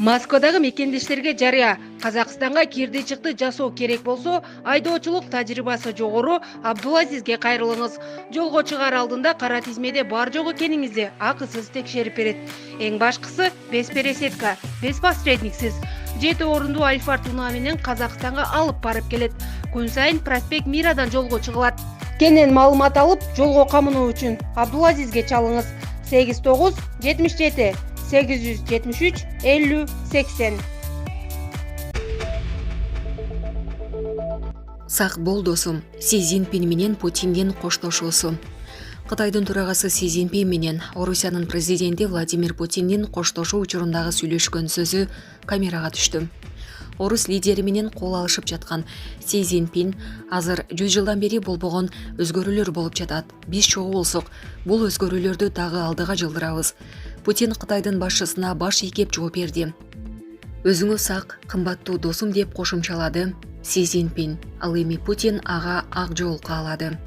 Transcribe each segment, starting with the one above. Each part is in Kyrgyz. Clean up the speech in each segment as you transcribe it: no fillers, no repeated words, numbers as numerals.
Москвадагы мекендештерге жарыя. Казакстанга кирди чыкты жасоо керек болсо, айдоочулук тажрыйбасы жогору Абдулазизге кайрылыңыз. Жолго чыгаар алдында кара тизмеде бар жок экениңизди акысыз текшерип берет. Эң башкысы без пересетка, без посредниксиз. 7 орундуу Альфард унаа менен Казакстанга алып барып келет. Күн сайын проспект Мирадан жолго чыгылат. Кенен маалымат алып, жолго камынуу үчүн Абдулазизге чалыңыз. 89 77 873 50 80. Сак бол досум, Си Цзиньпин менен Путиндин коштошуусу. Кытайдын төрагасы Си Цзиньпин менен Орусиянын президенти Владимир Путиндин коштошуу учурундагы сүйлөшкөн сөзү камерага түштү. Орус лидери менен кол алышып жаткан Си Цзиньпин азыр 100 жылдан бери болбогон өзгөрүүлөр болуп жатат. Биз чогуу болсок, бул өзгөрүүлөрдү дагы алдыга жылдырабыз. Путин Кытайдын башчысына баш ийкеп жооп берди. Өзүңө сак, кымбаттуу досум деп кошумчалады Си Цзиньпин. Ал эми Путин ага ак жол каалады.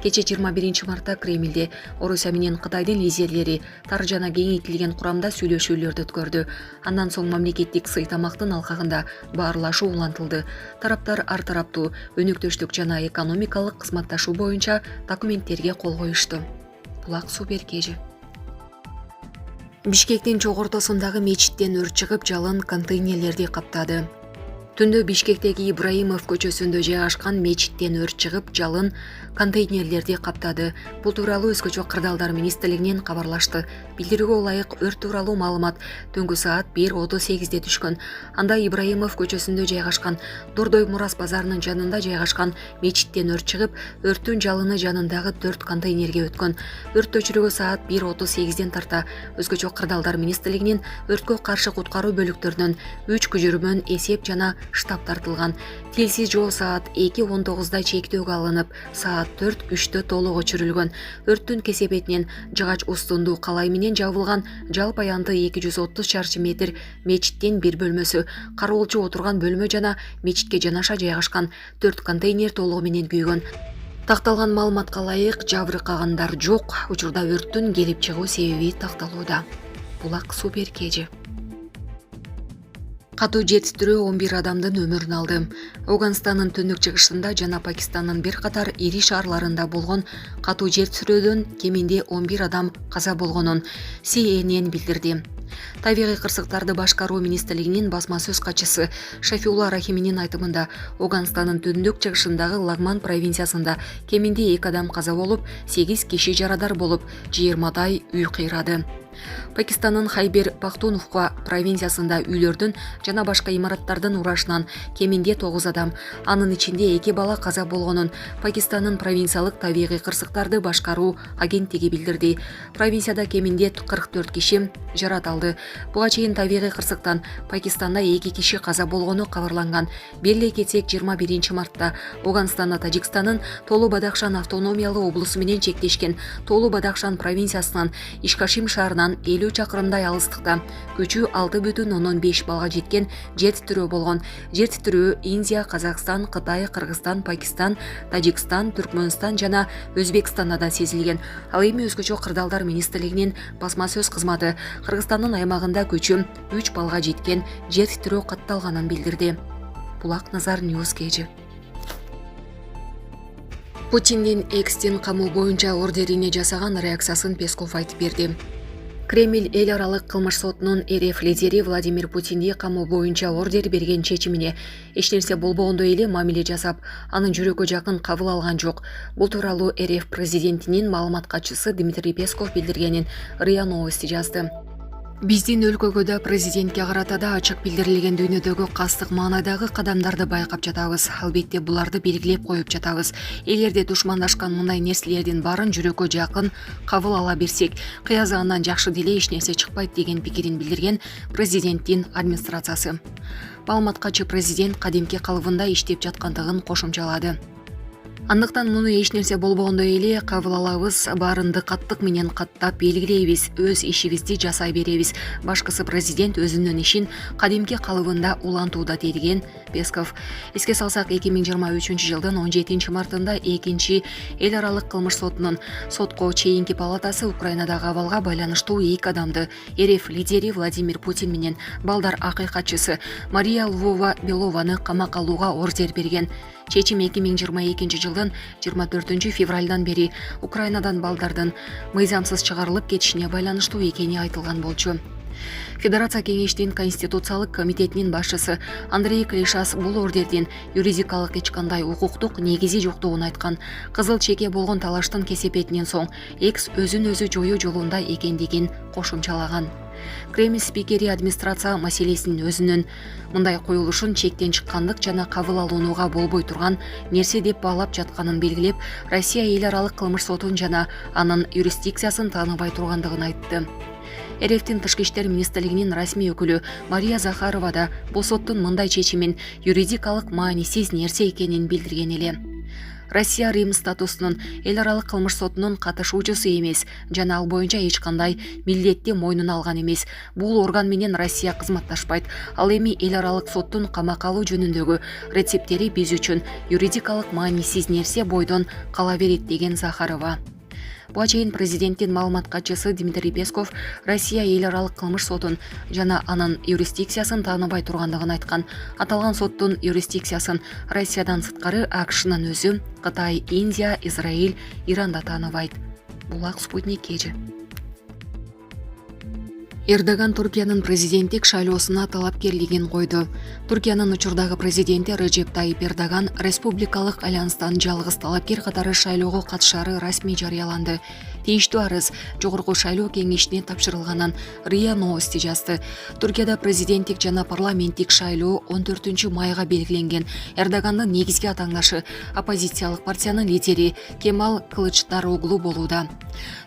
Кече 21 мартта Кремлде Орусия менен Кытайдын лидерлери тар жана кеңейтилген курамда сүйлөшүүлөрдү өткөрдү. Андан соң мамлекеттик сый тамактын алкагында баарлашуу улантылды. Тараптар ар тараптуу өнөктөштүк жана экономикалык кызматташуу боюнча документтерге кол коюшту. Булак суу беркежи. Бишкектин чок ортосундагы мечиттен өрт чыгып, жалын контейнерлерди каптады. Түндө Бишкектеги Ибраимов көчөсүндө жайгашкан мечиттен өрт чыгып, жалын контейнерлерди каптады. Бул тууралуу Өзгөчө кырдаалдар министрлигинен кабарлашты. Билдирүүгө ылайык өрт тууралуу маалымат түнгү саат 1:38 түшкөн. Анда Ибраимов көчөсүндө жайгашкан Дордой Мурас базарынын жанында жайгашкан мечиттен өрт чыгып, өрттүн жалыны жанындагы 4 контейнерге өткөн. Өрт өчүрүүгө саат 1:38 тарта Өзгөчө кырдаалдар министрлигинин өрткө каршы куткаруу бөлүктөрүнөн 3 күжүрмөн, эсеп жана штаб тартылган. Телсиз жоо саат 2:19 чектөөгө алынып, саат 4:03 толук өчүрүлгөн. Өрттүн кесепетинен жыгач устундуу калай менен жабылган жалпы аянты 230 чарчы метр мечиттин бир бөлмөсү, кароолчу отурган бөлмө жана мечитке жанаша жайгашкан 4 контейнер толугу менен күйгөн. Такталган маалыматка ылайык жабыркагандар жок. Учурда өрттүн келип чыгуу себеби такталууда. Булак суу беркежи. Катуу жер титирөө 11 адамдын өмүрүн алды. Афганстандын түндүк чыгышында жана Пакистандын бир катар ири шаарларында болгон катуу жер титирөөдөн кеминде 11 адам каза болгонун CNN билдирди. Табигый кырсыктарды башкаруу министрлигинин басма сөз катчысы Шафиулла Рахиминин айтымында, Афганстандын түндүк чыгышындагы Лагман провинциясында кеминде 2 адам каза болуп, 8 киши жарадар болуп, 20дай үй кыйрады. Пакистандын Хайбер Пахтунхва провинциясында үйлөрдүн жана башка имараттардын урашынан кеминде 9 адам, анын ичинде 2 бала каза болгонун Пакистандын провинциялык табигый кырсыктарды башкаруу агенттиги билдирди. Провинцияда кеминде 44 киши жарат алды. Буга чейин табигый кырсыктан Пакистанда 2 киши каза болгону кабарланган. Беле кетсек 21 мартта Афганстанда Тажикстандын Толу Бадахшан автономиялуу облусу менен чектешкен Толу Бадахшан провинциясынан Ишкашим шаарынан 50 чакырымдай алыстыкта күчү 6,5 балга жеткен жер титирөө болгон. Жер титирөө Индия, Казакстан, Кытай, Кыргызстан, Пакистан, Тажикстан, Түркмөнстан жана Өзбекстанда да сезилген. Ал эми Өзгөчө кырдаалдар министрлигинин басма сөз кызматы Кыргызстандын аймагында күчү 3 балга жеткен жер титирөө катталганын билдирди. Булак Назар Ньюс кежи. Путиндин Экстин камуу боюнча ордерине жасаган реакциясын Песков айтып берди. Кремль эл аралык кылмыш сотунун РФ лидери Владимир Путинди камоо боюнча ордер берген чечимине эч нерсе болбогондой эле мамиле жасап, анын жүрөккө жакын кабыл алган жок. Бул тууралуу РФ президентинин маалымат катчысы Дмитрий Песков билдиргенин РИА Новости жазды. Биздин өлкөгө да президентке карата да ачык билдирилген дүйнөдөгү кастык маанайдагы кадамдарды байкап жатабыз. Албетте буларды белгилеп коюп жатабыз. Эгерде душмандашкан мындай нерселердин баарын жүрөккө жакын кабыл ала берсек, кыязыгынан жакшы деле эч нерсе чыкпайт деген пикирин билдирген президенттин администрациясы. Маалымат катчы президент кадимки калыбында иштеп жаткандыгын кошумчалады. Андыктан муну эч нерсе болбогондой эле кабыл алабыз, баарынды каттык менен каттап белгилейбиз, өз ишибизди жасай беребиз. Башкысы президент өзүнүн ишин кадимки калыбында улантууда деген Песков. Эске салсак, 2023-жылдын 17 мартында 2 эл аралык кылмыш сотунун сотко чейинки палатасы Украинадагы абалга байланыштуу 2 адамды РФ лидери Владимир Путин менен балдар акыйкатчысы Мария Львова-Белованы камакка алууга ордер берген. Чечим 2022-жылдын 24-февралдан бери Украинадан балдардын мыйзамсыз чыгарылып кетишине байланыштуу экени айтылган болчу. Федерация кеңештин Конституциялык комитетинин башчысы Андрей Клишас бул ордердин юридикалык эч кандай укуктук негизи жоктугун айткан. Кызыл чеке болгон талаштын кесепетинен соң Экс өзүн өзү жоюу жолунда экендигин кошумчалаган. Кремль спикери администрация маселесинин өзүнүн мындай коюлушун чектен чыккандык жана кабыл алынууга болбой турган нерсе деп баалап жатканын белгилеп, Россия эл аралык кылмыш сотун жана анын юрисдикциясын тааныбай тургандыгын айтты. РФтин Тышкы иштер министрлигинин расмий өкүлү Мария Захарова да бул соттун мындай чечимин юридикалык маанисиз нерсе экенин билдирген эле. Россия Рим статусунун эл аралык кылмыш сотунун катышуучусу эмес жана ал боюнча эч кандай милдетти мойнуна алган эмес. Бул орган менен Россия кызматташпайт. Ал эми эл аралык соттун камакка алуу жөнүндөгү рецепттери биз үчүн юридикалык маанисиз нерсе бойдон кала берет деген Захарова. Буга чейин президенттин маалымат катчысы Дмитрий Песков Россия эл аралык кылмыш сотун жана анын юрисдикциясын тааныбай тургандыгын айткан. Аталган соттун юрисдикциясын Россиядан сырткары АКШнын өзү, Кытай, Индия, Израиль, Иран да тааныбайт. Булак Спутник кечи. Эрдоган Туркиянын президенттик шайлоосуна талапкерлигин койду. Туркиянын учурдагы президенти Режеп Тайип Эрдоган республикалык альянстан жалгыз талапкер катары шайлоого катышаары расмий жарыяланды. Тийиштүү арыз жогорку шайлоо кеңешине тапшырылганын РИА Новости жазды. Туркияда президенттик жана парламенттик шайлоо 14 майга белгиленген. Эрдогандын негизги атаңдашы оппозициялык партиянын лидери Кемал Кылычдароглу болууда.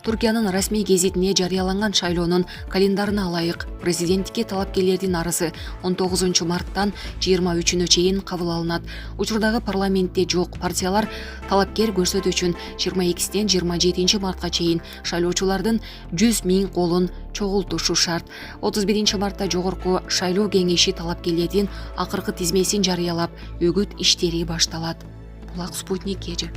Туркиянын расмий гезитине жарыяланган шайлоонун календарына ылайык президенттикке талапкерлердин арызы 19 марттан 23-нө чейин кабыл алынат. Учурдагы парламентте жок партиялар талапкер көрсөтүү үчүн 22-ден 27 мартка чейин шайлоочулардын 100 000 колун чогултушу шарт. 31 мартта жогорку шайлоо кеңеши талапкерлердин акыркы тизмесин жарыялап, өгүт иштери башталат. Булак Спутник кечи.